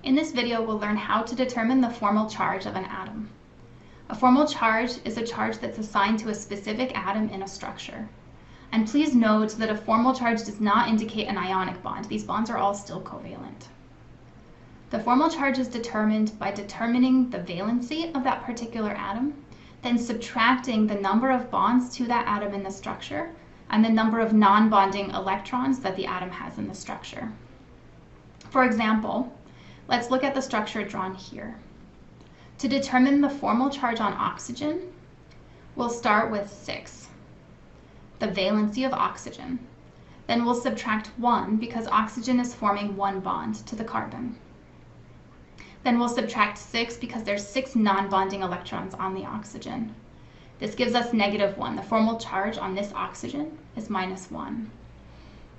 In this video, we'll learn how to determine the formal charge of an atom. A formal charge is a charge that's assigned to a specific atom in a structure. And please note that a formal charge does not indicate an ionic bond. These bonds are all still covalent. The formal charge is determined by determining the valency of that particular atom, then subtracting the number of bonds to that atom in the structure and the number of non-bonding electrons that the atom has in the structure. For example, let's look at the structure drawn here. To determine the formal charge on oxygen, we'll start with 6, the valency of oxygen. Then we'll subtract 1 because oxygen is forming one bond to the carbon. Then we'll subtract 6 because there's 6 non-bonding electrons on the oxygen. This gives us -1. The formal charge on this oxygen is -1,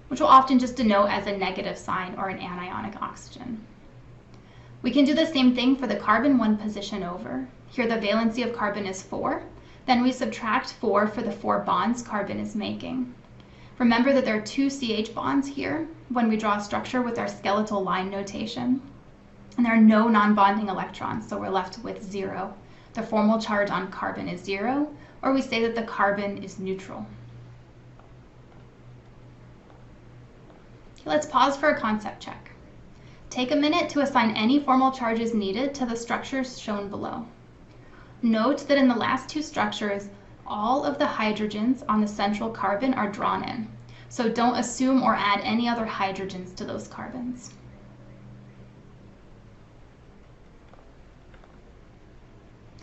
which we'll often just denote as a negative sign or an anionic oxygen. We can do the same thing for the carbon one position over. Here the valency of carbon is 4. Then we subtract 4 for the 4 bonds carbon is making. Remember that there are 2 CH bonds here when we draw a structure with our skeletal line notation. And there are no non-bonding electrons, so we're left with 0. The formal charge on carbon is 0, or we say that the carbon is neutral. Let's pause for a concept check. Take a minute to assign any formal charges needed to the structures shown below. Note that in the last 2 structures, all of the hydrogens on the central carbon are drawn in, so don't assume or add any other hydrogens to those carbons.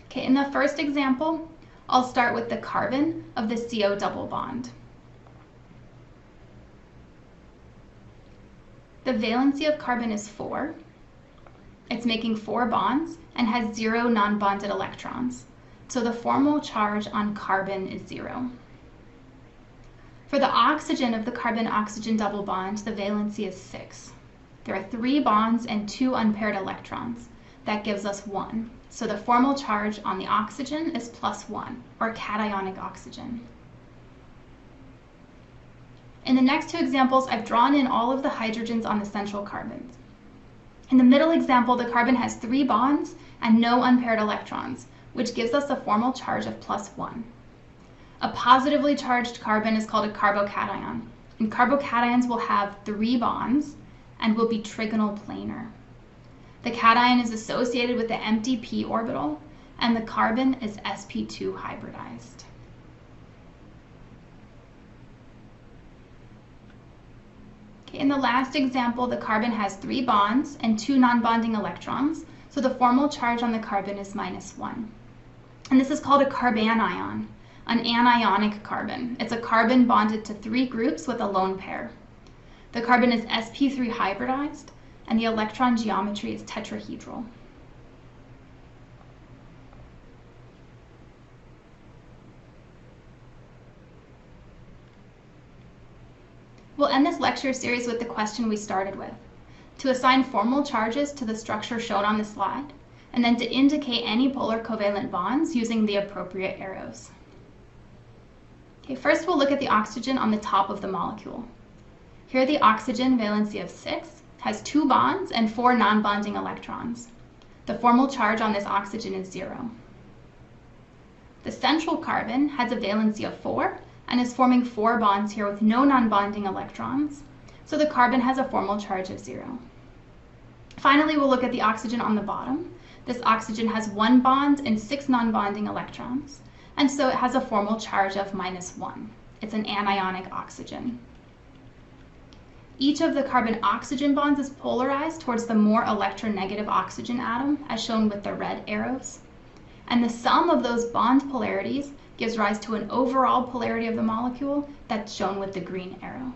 Okay, in the first example, I'll start with the carbon of the CO double bond. The valency of carbon is 4. It's making 4 bonds and has 0 non-bonded electrons. So the formal charge on carbon is 0. For the oxygen of the carbon-oxygen double bond, the valency is 6. There are 3 bonds and 2 unpaired electrons. That gives us 1. So the formal charge on the oxygen is +1, or cationic oxygen. In the next 2 examples, I've drawn in all of the hydrogens on the central carbons. In the middle example, the carbon has 3 bonds and no unpaired electrons, which gives us a formal charge of +1. A positively charged carbon is called a carbocation, and carbocations will have 3 bonds and will be trigonal planar. The cation is associated with the empty p orbital, and the carbon is sp2 hybridized. Okay, in the last example, the carbon has 3 bonds and 2 non-bonding electrons, so the formal charge on the carbon is -1. And this is called a carbanion, an anionic carbon. It's a carbon bonded to 3 groups with a lone pair. The carbon is sp3 hybridized, and the electron geometry is tetrahedral. We'll end this lecture series with the question we started with: to assign formal charges to the structure shown on the slide, and then to indicate any polar covalent bonds using the appropriate arrows. Okay, first we'll look at the oxygen on the top of the molecule. Here the oxygen valency of 6 has 2 bonds and 4 non-bonding electrons. The formal charge on this oxygen is 0. The central carbon has a valency of 4 and is forming 4 bonds here with no non-bonding electrons, so the carbon has a formal charge of 0. Finally, we'll look at the oxygen on the bottom. This oxygen has 1 bond and 6 non-bonding electrons, and so it has a formal charge of -1. It's an anionic oxygen. Each of the carbon-oxygen bonds is polarized towards the more electronegative oxygen atom, as shown with the red arrows. And the sum of those bond polarities gives rise to an overall polarity of the molecule that's shown with the green arrow.